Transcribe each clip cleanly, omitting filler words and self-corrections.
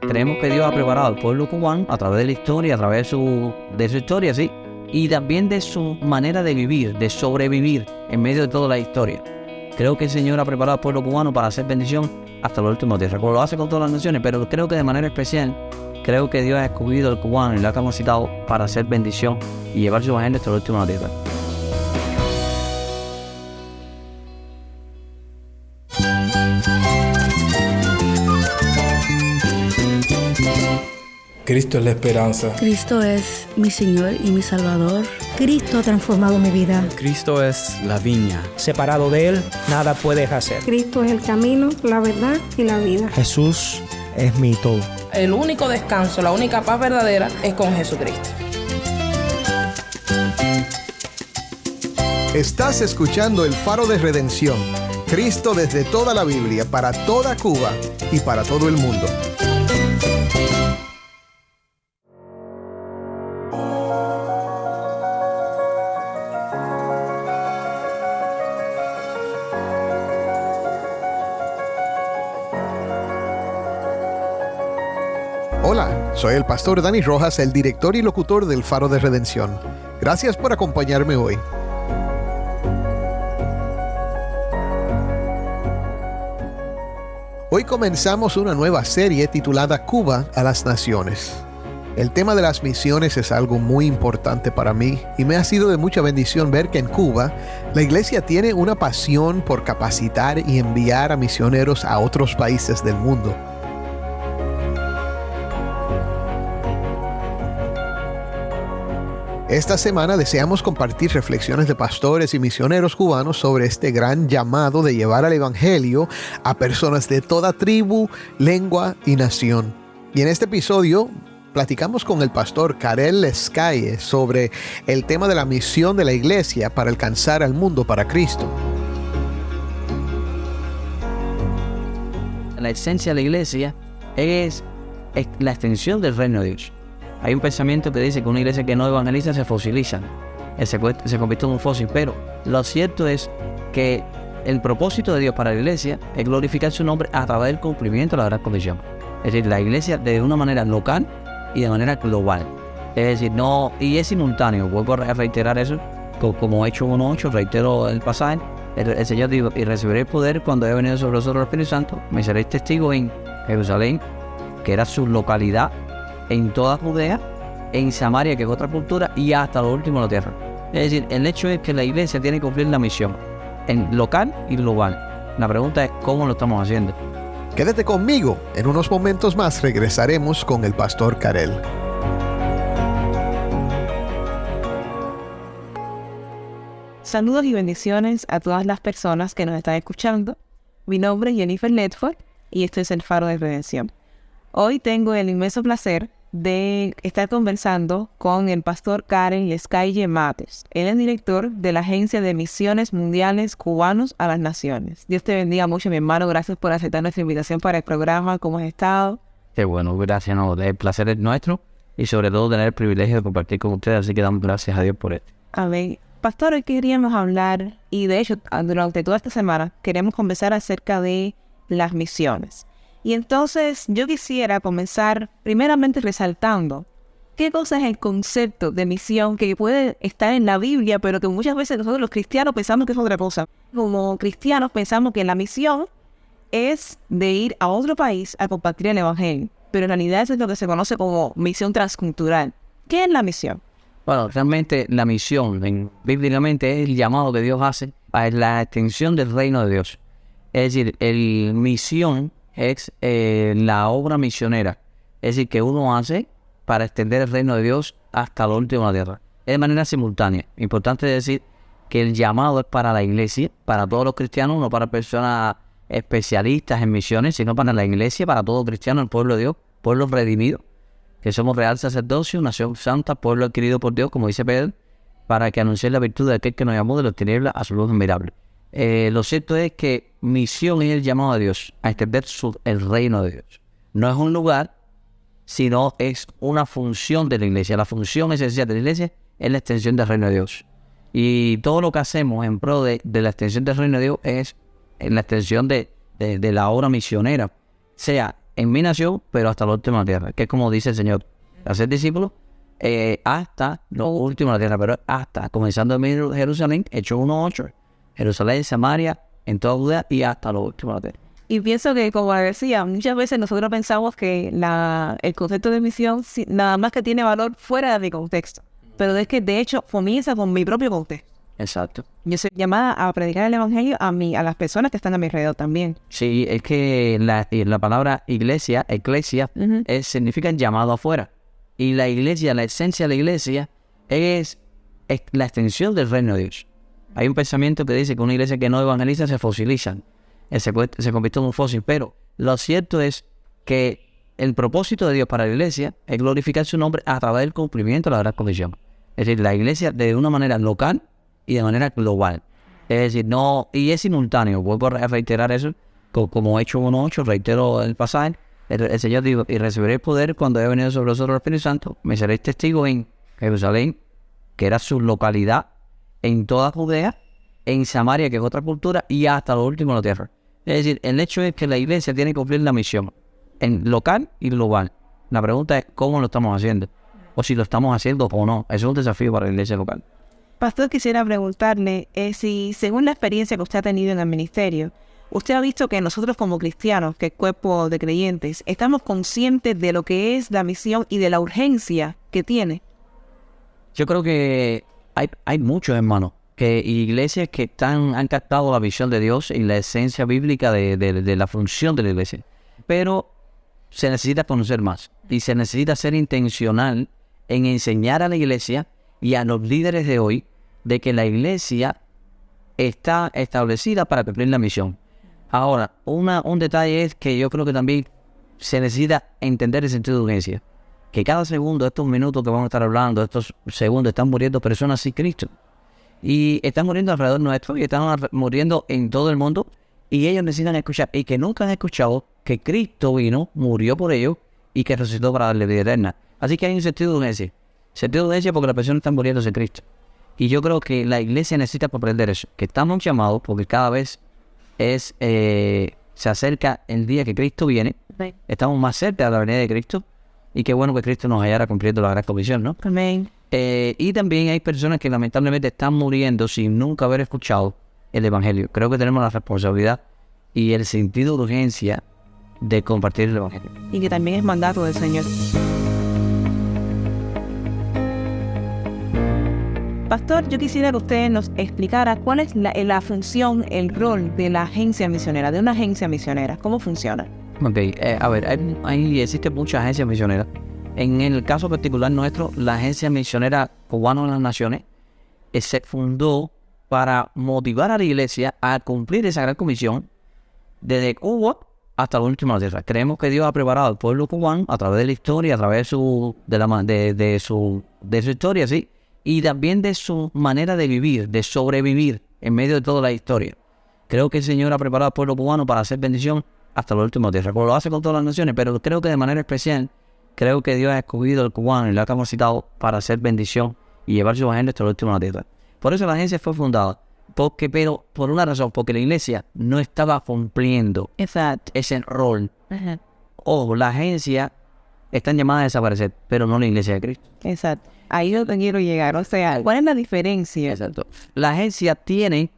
creemos que Dios ha preparado al pueblo cubano a través de la historia, a través de su historia, sí, y también de su manera de vivir, de sobrevivir en medio de toda la historia. Creo que el Señor ha preparado al pueblo cubano para hacer bendición hasta los últimos días. Como lo hace con todas las naciones, pero creo que de manera especial, creo que Dios ha escogido al cubano y lo ha capacitado para hacer bendición y llevar su evangelio hasta los últimos días. Cristo es la esperanza. Cristo es mi Señor y mi Salvador. Cristo ha transformado mi vida. Cristo es la viña. Separado de Él, nada puedes hacer. Cristo es el camino, la verdad y la vida. Jesús es mi todo. El único descanso, la única paz verdadera es con Jesucristo. Estás escuchando El Faro de Redención. Cristo desde toda la Biblia, para toda Cuba y para todo el mundo. Hola, soy el pastor Dani Rojas, el director y locutor del Faro de Redención. Gracias por acompañarme hoy. Hoy comenzamos una nueva serie titulada Cuba a las Naciones. El tema de las misiones es algo muy importante para mí y me ha sido de mucha bendición ver que en Cuba la iglesia tiene una pasión por capacitar y enviar a misioneros a otros países del mundo. Esta semana deseamos compartir reflexiones de pastores y misioneros cubanos sobre este gran llamado de llevar el evangelio a personas de toda tribu, lengua y nación. Y en este episodio platicamos con el pastor Karel Lescaye sobre el tema de la misión de la iglesia para alcanzar al mundo para Cristo. La esencia de la iglesia es la extensión del reino de Dios. Hay un pensamiento que dice que una iglesia que no evangeliza se fosiliza, se convierte en un fósil, pero lo cierto es que el propósito de Dios para la iglesia es glorificar su nombre a través del cumplimiento de la gran comisión. Es decir, la iglesia de una manera local y de manera global. Es decir, no, y es simultáneo, vuelvo a reiterar eso, como Hechos 1:8, reitero el pasaje, el Señor dijo, y recibiré el poder cuando haya venido sobre vosotros el Espíritu Santo, me seréis testigos en Jerusalén, que era su localidad, en toda Judea, en Samaria, que es otra cultura, y hasta lo último de la tierra. Es decir, el hecho es que la iglesia tiene que cumplir la misión en local y global. La pregunta es cómo lo estamos haciendo. Quédate conmigo, en unos momentos más regresaremos con el pastor Karel. Saludos y bendiciones a todas las personas que nos están escuchando. Mi nombre es Jennifer Ledford y esto es El Faro de Redención. Hoy tengo el inmenso placer de estar conversando con el pastor Karel Lescaye Mates. Él es director de la Agencia de Misiones Mundiales Cubanos a las Naciones. Dios te bendiga mucho, mi hermano. Gracias por aceptar nuestra invitación para el programa. ¿Cómo has estado? Qué bueno, gracias. No, el placer es nuestro y sobre todo tener el privilegio de compartir con ustedes, así que damos gracias a Dios por esto. Amén. Pastor, hoy queríamos hablar, y de hecho durante toda esta semana queremos conversar acerca de las misiones. Y entonces yo quisiera comenzar primeramente resaltando qué cosa es el concepto de misión que puede estar en la Biblia, pero que muchas veces nosotros los cristianos pensamos que es otra cosa. Como cristianos pensamos que la misión es de ir a otro país a compartir el evangelio, pero en realidad eso es lo que se conoce como misión transcultural. ¿Qué es la misión? Bueno, realmente la misión, bíblicamente, es el llamado que Dios hace a la extensión del reino de Dios. Es decir, el misión es la obra misionera, es decir, que uno hace para extender el reino de Dios hasta la última tierra. Es de manera simultánea. Importante decir que el llamado es para la iglesia, para todos los cristianos, no para personas especialistas en misiones, sino para la iglesia, para todo cristiano, el pueblo de Dios, pueblo redimido, que somos real sacerdocio, nación santa, pueblo adquirido por Dios, como dice Pedro, para que anuncie la virtud de aquel que nos llamó de las tinieblas a su luz admirable. Lo cierto es que misión es el llamado de Dios a extender el reino de Dios. No es un lugar, sino es una función de la iglesia. La función esencial de la iglesia es la extensión del reino de Dios. Y todo lo que hacemos en pro de la extensión del reino de Dios es en la extensión de la obra misionera, sea en mi nación, pero hasta la última tierra, que es como dice el Señor, hacer discípulos hasta lo último de la tierra, pero hasta, comenzando en Jerusalén, Hechos 1:8, Jerusalén, Samaria, en toda Judea y hasta lo último de la tierra. Y pienso que, como decía, muchas veces nosotros pensamos que el concepto de misión nada más que tiene valor fuera de mi contexto. Pero es que, de hecho, comienza con mi propio contexto. Exacto. Yo soy llamada a predicar el evangelio a las personas que están a mi alrededor también. Sí, es que la palabra iglesia, eclesia, significa llamado afuera. Y la iglesia, la esencia de la iglesia es la extensión del reino de Dios. Hay un pensamiento que dice que una iglesia que no evangeliza se fosiliza. Se convierte en un fósil. Pero lo cierto es que el propósito de Dios para la iglesia es glorificar su nombre a través del cumplimiento de la gran comisión. Es decir, la iglesia de una manera local y de manera global. Es decir, no, y es simultáneo. Vuelvo a reiterar eso, como Hechos 1:8, reitero el pasaje. El Señor dijo, y recibiré el poder cuando haya venido sobre vosotros el Espíritu Santo. Me seréis testigo en Jerusalén, que era su localidad, en toda Judea, en Samaria, que es otra cultura, y hasta lo último de la tierra. Es decir, el hecho es que la iglesia tiene que cumplir la misión, en local y global. La pregunta es cómo lo estamos haciendo, o si lo estamos haciendo o no. Eso es un desafío para la iglesia local. Pastor, quisiera preguntarle si, según la experiencia que usted ha tenido en el ministerio, usted ha visto que nosotros como cristianos, que es cuerpo de creyentes, estamos conscientes de lo que es la misión y de la urgencia que tiene. Yo creo que hay muchos hermanos, iglesias que han captado la visión de Dios y la esencia bíblica de la función de la iglesia. Pero se necesita conocer más y se necesita ser intencional en enseñar a la iglesia y a los líderes de hoy de que la iglesia está establecida para cumplir la misión. Ahora, un detalle es que yo creo que también se necesita entender el sentido de urgencia. Que cada segundo, estos minutos que vamos a estar hablando, estos segundos, están muriendo personas sin Cristo. Y están muriendo alrededor nuestro y están muriendo en todo el mundo. Y ellos necesitan escuchar, y que nunca han escuchado que Cristo vino, murió por ellos y que resucitó para darle vida eterna. Así que hay un sentido de urgencia. Sentido de urgencia porque las personas están muriendo sin Cristo. Y yo creo que la iglesia necesita comprender eso. Que estamos llamados porque cada vez se acerca el día que Cristo viene. Sí. Estamos más cerca de la venida de Cristo. Y qué bueno que Cristo nos hallara cumpliendo la gran comisión, ¿no? Amén. Y también hay personas que lamentablemente están muriendo sin nunca haber escuchado el Evangelio. Creo que tenemos la responsabilidad y el sentido de urgencia de compartir el Evangelio. Y que también es mandato del Señor. Pastor, yo quisiera que usted nos explicara cuál es la función, el rol de la agencia misionera, de una agencia misionera. ¿Cómo funciona? Ok, a ver, existen muchas agencias misioneras. En el caso particular nuestro, la Agencia Misionera Cubana de las Naciones se fundó para motivar a la iglesia a cumplir esa gran comisión desde Cuba hasta la última tierra. Creemos que Dios ha preparado al pueblo cubano a través de la historia, a través de su historia, sí, y también de su manera de vivir, de sobrevivir en medio de toda la historia. Creo que el Señor ha preparado al pueblo cubano para hacer bendición hasta la última tierra, como lo hace con todas las naciones, pero creo que de manera especial, creo que Dios ha escogido al cubano y lo ha capacitado para hacer bendición y llevar su evangelio hasta la última tierra. Por eso la agencia fue fundada, pero por una razón, porque la iglesia no estaba cumpliendo ese rol. Ajá. Ojo, la agencia está llamada a desaparecer, pero no la iglesia de Cristo. Exacto. Ahí es donde quiero llegar. O sea, ¿cuál es la diferencia? Exacto. La agencia tiene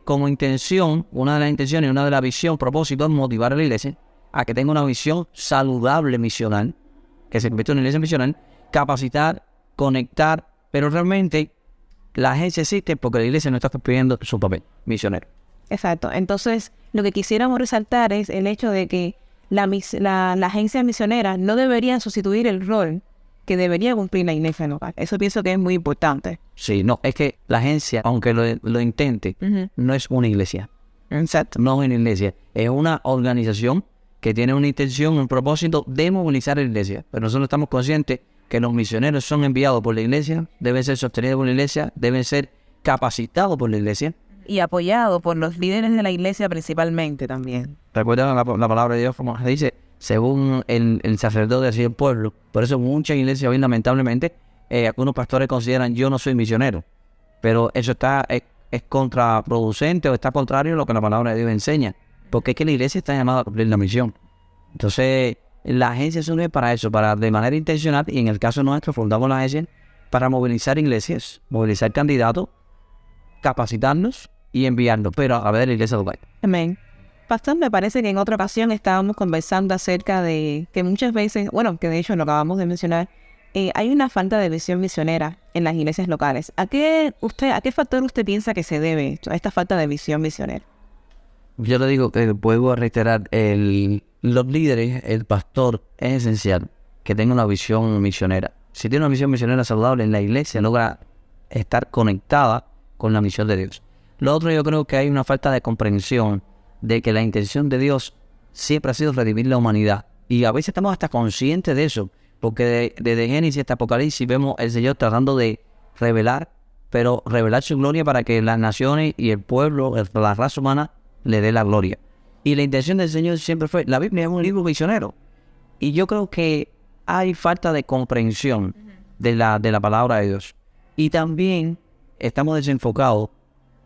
como intención, una de las intenciones, una de las visión, propósito es motivar a la iglesia a que tenga una visión saludable misional, que se convierta en una iglesia misional, capacitar, conectar, pero realmente la agencia existe porque la iglesia no está cumpliendo su papel misionero. Exacto. Entonces, lo que quisiéramos resaltar es el hecho de que la agencia misionera no debería sustituir el rol que debería cumplir la iglesia local. Eso pienso que es muy importante. Sí, no, es que la agencia, aunque lo intente, no es una iglesia. Exacto. No es una iglesia, es una organización que tiene una intención, un propósito de movilizar a la iglesia. Pero nosotros estamos conscientes que los misioneros son enviados por la iglesia, deben ser sostenidos por la iglesia, deben ser capacitados por la iglesia. Y apoyado por los líderes de la iglesia principalmente también. Recuerda la palabra de Dios, como dice, según el sacerdote así el pueblo. Por eso muchas iglesias hoy, lamentablemente, algunos pastores consideran yo no soy misionero. Pero eso es contraproducente o está contrario a lo que la palabra de Dios enseña. Porque es que la iglesia está llamada a cumplir la misión. Entonces, la agencia se une para eso, para de manera intencional, y en el caso nuestro fundamos la agencia para movilizar iglesias, movilizar candidatos, capacitarnos y enviarnos, pero a ver la iglesia local. Amén. Pastor, me parece que en otra ocasión estábamos conversando acerca de que muchas veces, bueno, que de hecho lo acabamos de mencionar, hay una falta de visión misionera en las iglesias locales. ¿A qué factor usted piensa que se debe esto, a esta falta de visión misionera? Yo le digo que vuelvo a reiterar, los líderes, el pastor, es esencial que tenga una visión misionera. Si tiene una visión misionera saludable, la iglesia logra estar conectada con la misión de Dios. Lo otro, yo creo que hay una falta de comprensión de que la intención de Dios siempre ha sido redimir la humanidad. Y a veces estamos hasta conscientes de eso, porque desde Génesis hasta Apocalipsis vemos el Señor tratando de revelar, pero revelar su gloria para que las naciones y el pueblo, la raza humana, le dé la gloria. Y la intención del Señor siempre fue, la Biblia es un libro misionero. Y yo creo que hay falta de comprensión de la palabra de Dios. Y también estamos desenfocados.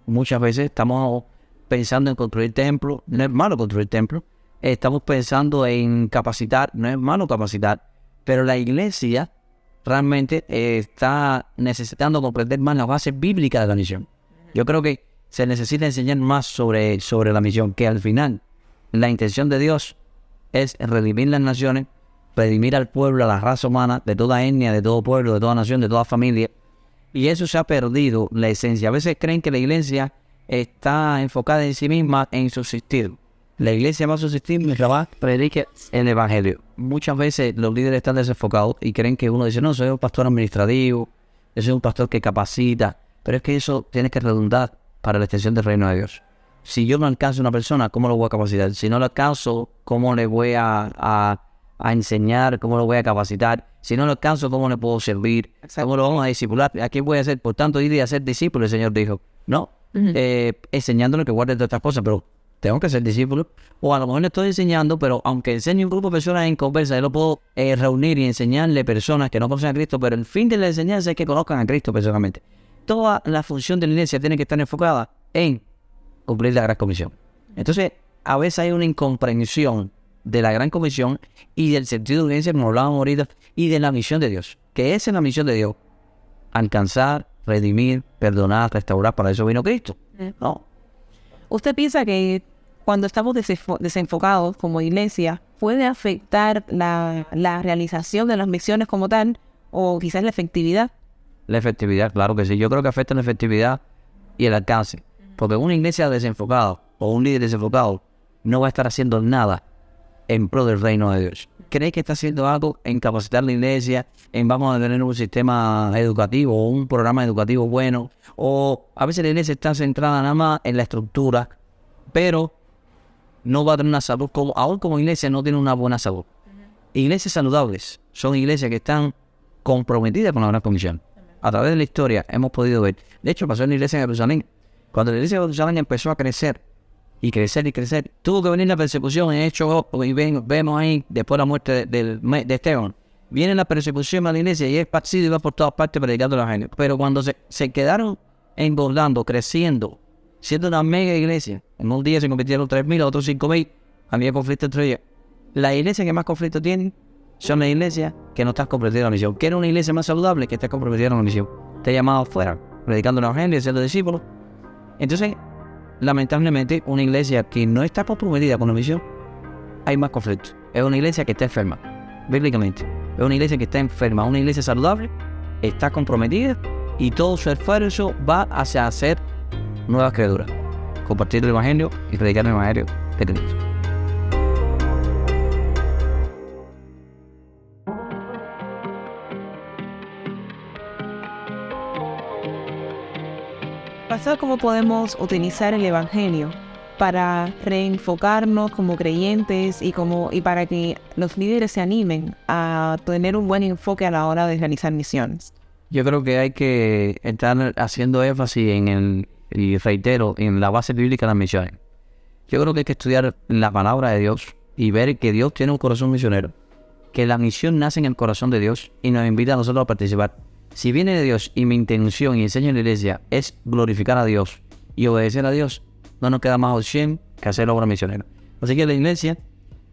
Muchas veces estamos pensando en construir templos. No es malo construir templos. Estamos pensando en capacitar. No es malo capacitar. Pero la iglesia realmente está necesitando comprender más las bases bíblicas de la misión. Yo creo que se necesita enseñar más sobre la misión, que al final la intención de Dios es redimir las naciones, redimir al pueblo, a la raza humana, de toda etnia, de todo pueblo, de toda nación, de toda familia. Y eso se ha perdido, la esencia. A veces creen que la iglesia está enfocada en sí misma en subsistir. La iglesia va a subsistir mientras va a predicar el evangelio. Muchas veces los líderes están desenfocados y creen que uno dice, no, soy un pastor administrativo, yo soy un pastor que capacita. Pero es que eso tiene que redundar para la extensión del reino de Dios. Si yo no alcanzo a una persona, ¿cómo lo voy a capacitar? Si no lo alcanzo, ¿cómo le voy a enseñar? ¿Cómo lo voy a capacitar? Si no lo alcanzo, ¿cómo le puedo servir? ¿Cómo lo vamos a discipular? ¿A quién voy a hacer? Por tanto, ir y hacer discípulos, el Señor dijo. No, enseñándole que guarde todas estas cosas, pero tengo que ser discípulo. O a lo mejor le estoy enseñando, pero aunque enseñe un grupo de personas en conversa, yo lo puedo reunir y enseñarle personas que no conocen a Cristo, pero el fin de la enseñanza es que conozcan a Cristo personalmente. Toda la función de la iglesia tiene que estar enfocada en cumplir la gran comisión. Entonces, a veces hay una incomprensión de la gran comisión y del sentido de urgencia, como hablábamos ahorita, y de la misión de Dios. Que esa es la misión de Dios. Alcanzar, redimir, perdonar, restaurar. Para eso vino Cristo. No. ¿Usted piensa que cuando estamos desenfocados como iglesia puede afectar la realización de las misiones como tal, o quizás la efectividad? La efectividad, claro que sí. Yo creo que afecta la efectividad y el alcance. Porque una iglesia desenfocada o un líder desenfocado no va a estar haciendo nada en pro del reino de Dios. ¿Cree que está haciendo algo en capacitar la iglesia, en vamos a tener un sistema educativo o un programa educativo bueno? O a veces la iglesia está centrada nada más en la estructura, pero no va a tener una salud, aún como iglesia no tiene una buena salud. Iglesias saludables son iglesias que están comprometidas con la gran comisión. A través de la historia hemos podido ver. De hecho, pasó en la iglesia de Jerusalén. Cuando la iglesia de Jerusalén empezó a crecer, y crecer y crecer, tuvo que venir la persecución en Hechos, y vemos ahí, después de la muerte de Esteban, viene la persecución a la iglesia y es esparcido y va por todas partes predicando el evangelio. Pero cuando se quedaron engordando, creciendo, siendo una mega iglesia, en un día se convirtieron 3,000, otros 5,000, había conflicto entre ellas. La iglesia que más conflicto tienen son las iglesias que no están comprometidas en la misión. ¿Quiere una iglesia más saludable? Que esté comprometida en la misión. Está llamado afuera, predicando el evangelio, siendo discípulos. Entonces, lamentablemente, una iglesia que no está comprometida con la misión, hay más conflicto. Es una iglesia que está enferma, bíblicamente. Es una iglesia que está enferma. Una iglesia saludable está comprometida y todo su esfuerzo va hacia hacer nuevas criaturas. Compartir el evangelio y predicar el evangelio de Cristo. Pastor, ¿cómo podemos utilizar el evangelio para reenfocarnos como creyentes y para que los líderes se animen a tener un buen enfoque a la hora de realizar misiones? Yo creo que hay que estar haciendo énfasis y reitero, en la base bíblica de las misiones. Yo creo que hay que estudiar la palabra de Dios y ver que Dios tiene un corazón misionero, que la misión nace en el corazón de Dios y nos invita a nosotros a participar. Si viene de Dios y mi intención y enseño en la iglesia es glorificar a Dios y obedecer a Dios, no nos queda más opción que hacer obra misionera. Así que la iglesia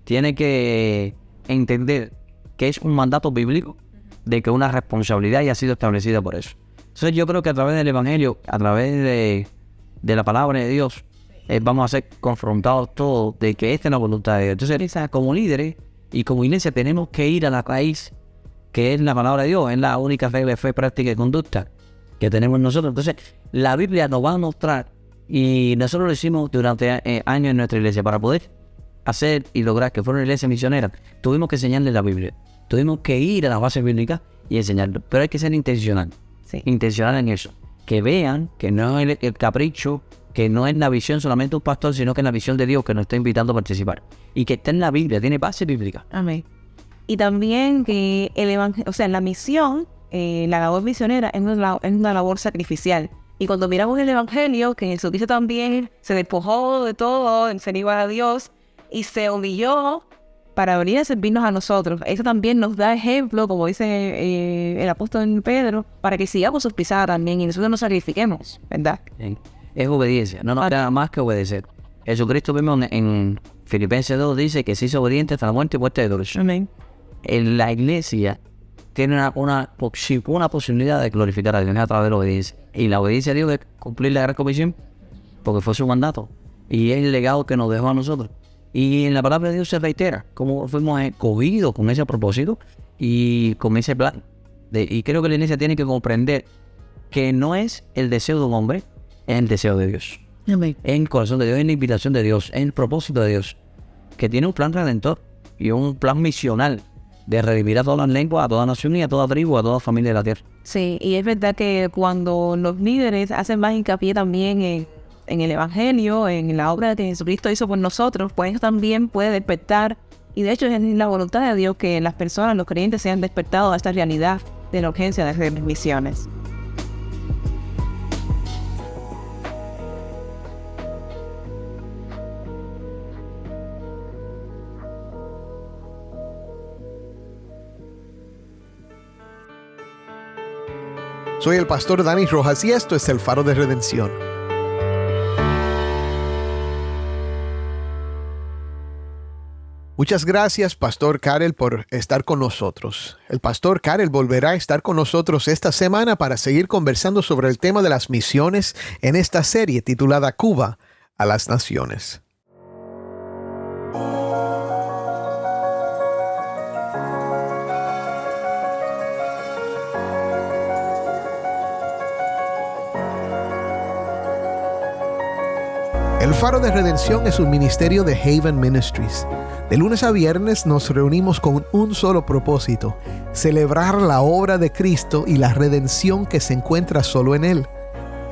tiene que entender que es un mandato bíblico, de que una responsabilidad ya ha sido establecida por eso. Entonces yo creo que a través del Evangelio, a través de la palabra de Dios, vamos a ser confrontados todos de que esta es la voluntad de Dios. Entonces, como líderes y como iglesia tenemos que ir a la raíz, que es la palabra de Dios, es la única regla de fe, práctica y conducta que tenemos nosotros. Entonces, la Biblia nos va a mostrar, y nosotros lo hicimos durante años en nuestra iglesia, para poder hacer y lograr que fuera una iglesia misionera, tuvimos que enseñarles la Biblia. Tuvimos que ir a las bases bíblicas y enseñarlo. Pero hay que ser intencional. Sí. Intencional en eso. Que vean que no es el capricho, que no es la visión solamente de un pastor, sino que es la visión de Dios que nos está invitando a participar. Y que está en la Biblia, tiene base bíblica. Amén. Y también que la misión, la labor misionera es una labor sacrificial. Y cuando miramos el Evangelio, que Jesucristo también se despojó de todo, en ser igual a Dios, y se humilló para venir a servirnos a nosotros. Eso también nos da ejemplo, como dice el apóstol Pedro, para que sigamos sus pisadas también y nosotros nos sacrifiquemos, ¿verdad? Bien. Es obediencia, no nos queda más que obedecer. Jesucristo mismo en Filipenses 2 dice que se hizo obediente hasta la muerte y muerte de dolor. Amén. En la iglesia tiene una posibilidad de glorificar a Dios a través de la obediencia. Y la obediencia a Dios es cumplir la gran comisión, porque fue su mandato. Y es el legado que nos dejó a nosotros. Y en la palabra de Dios se reitera cómo fuimos escogidos con ese propósito y con ese plan. Y creo que la iglesia tiene que comprender que no es el deseo de un hombre, es el deseo de Dios. Amén. Es el corazón de Dios, es la invitación de Dios, es el propósito de Dios, que tiene un plan redentor y un plan misional de redimir a todas las lenguas, a toda nación y a toda tribu, a toda familia de la tierra. Sí, y es verdad que cuando los líderes hacen más hincapié también en el Evangelio, en la obra que Jesucristo hizo por nosotros, pues eso también puede despertar, y de hecho es la voluntad de Dios que las personas, los creyentes, sean despertados a esta realidad de la urgencia de hacer misiones. Soy el pastor Dani Rojas y esto es El Faro de Redención. Muchas gracias, Pastor Karel, por estar con nosotros. El Pastor Karel volverá a estar con nosotros esta semana para seguir conversando sobre el tema de las misiones en esta serie titulada Cuba a las Naciones. El Faro de Redención es un ministerio de Haven Ministries. De lunes a viernes nos reunimos con un solo propósito: celebrar la obra de Cristo y la redención que se encuentra solo en Él.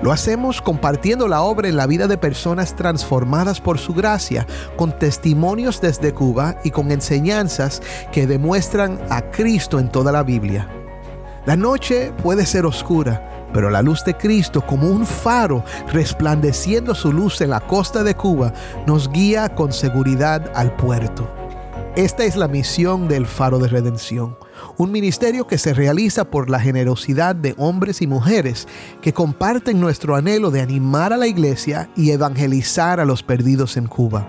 Lo hacemos compartiendo la obra en la vida de personas transformadas por su gracia, con testimonios desde Cuba y con enseñanzas que demuestran a Cristo en toda la Biblia. La noche puede ser oscura, pero la luz de Cristo, como un faro resplandeciendo su luz en la costa de Cuba, nos guía con seguridad al puerto. Esta es la misión del Faro de Redención, un ministerio que se realiza por la generosidad de hombres y mujeres que comparten nuestro anhelo de animar a la iglesia y evangelizar a los perdidos en Cuba.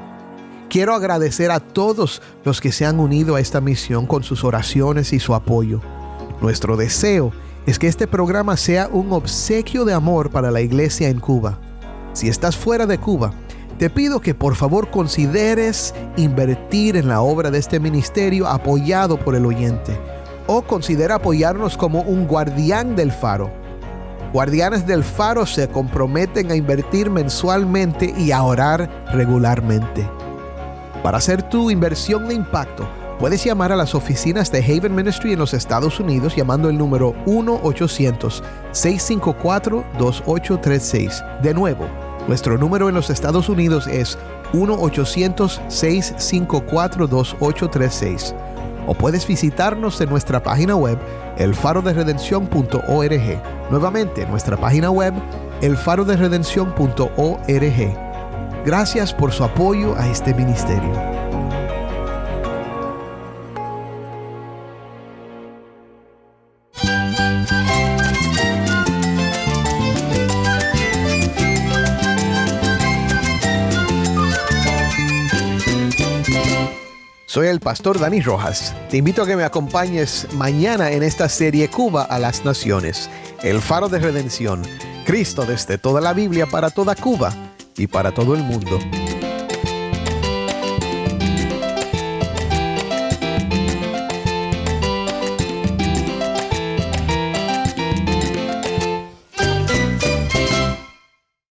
Quiero agradecer a todos los que se han unido a esta misión con sus oraciones y su apoyo. Nuestro deseo es que este programa sea un obsequio de amor para la iglesia en Cuba. Si estás fuera de Cuba, te pido que por favor consideres invertir en la obra de este ministerio apoyado por el oyente, o considera apoyarnos como un guardián del faro. Guardianes del faro se comprometen a invertir mensualmente y a orar regularmente. Para hacer tu inversión de impacto, puedes llamar a las oficinas de Haven Ministry en los Estados Unidos llamando el número 1-800-654-2836. De nuevo, nuestro número en los Estados Unidos es 1-800-654-2836. O puedes visitarnos en nuestra página web, elfaroderedención.org. Nuevamente, nuestra página web, elfaroderedención.org. Gracias por su apoyo a este ministerio. Soy el pastor Dani Rojas. Te invito a que me acompañes mañana en esta serie Cuba a las Naciones, el faro de redención, Cristo desde toda la Biblia para toda Cuba y para todo el mundo.